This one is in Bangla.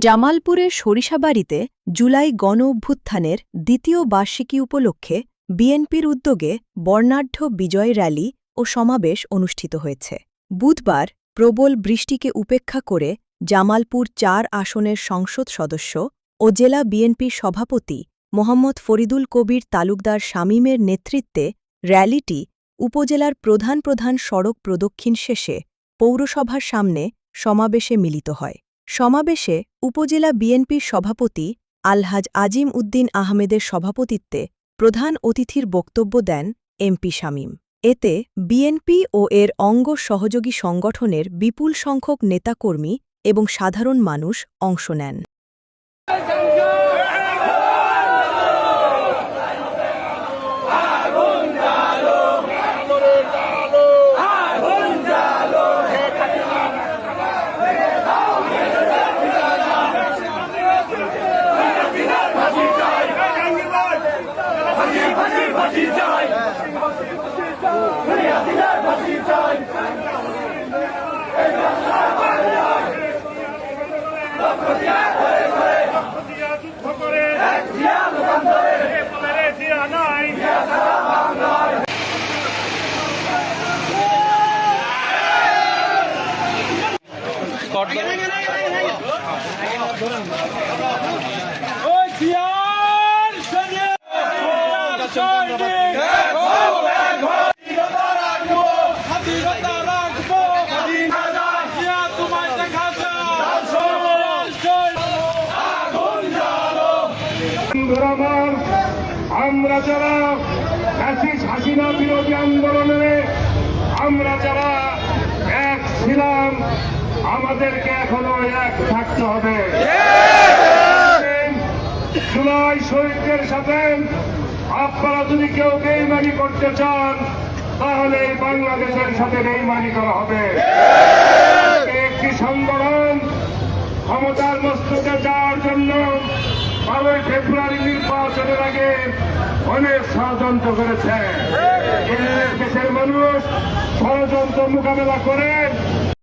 জামালপুরের সরিষাবাড়ীতে জুলাই গণ-অভ্যুত্থানের দ্বিতীয় বার্ষিকী উপলক্ষে বিএনপির উদ্যোগে বর্ণাঢ্য বিজয় র্যালি ও সমাবেশ অনুষ্ঠিত হয়েছে। বুধবার প্রবল বৃষ্টিকে উপেক্ষা করে জামালপুর ৪ আসনের সংসদ সদস্য ও জেলা বিএনপির সভাপতি মোহাম্মদ ফরিদুল কবির তালুকদার শামীমের নেতৃত্বে র্যালিটি উপজেলার প্রধান প্রধান সড়ক প্রদক্ষিণ শেষে পৌরসভার সামনে সমাবেশে মিলিত হয়। সমাবেশে উপজেলা বিএনপির সভাপতি আলহাজ আজিম উদ্দিন আহমেদের সভাপতিত্বে প্রধান অতিথির বক্তব্য দেন এমপি শামীম। এতে বিএনপি ও এর অঙ্গ সহযোগী সংগঠনের বিপুল সংখ্যক নেতাকর্মী এবং সাধারণ মানুষ অংশ নেন। আমরা যারা হাসিনা বিরোধী আন্দোলনে আমরা যারা এক ছিলাম, আমাদেরকে এখনো এক থাকতে হবে। জুলাই শহীদদের সাথে আপনারা যদি কেউ বেইমানি করতে চান, তাহলে বাংলাদেশের সাথে বেইমানি করা হবে। একটি সংগঠন ক্ষমতার মস্তকে যাওয়ার জন্য 12 ফেব্রুয়ারি নির্বাচনের আগে অনেক ষড়যন্ত্র করেছে। দেশের মানুষ ষড়যন্ত্র মোকাবেলা করে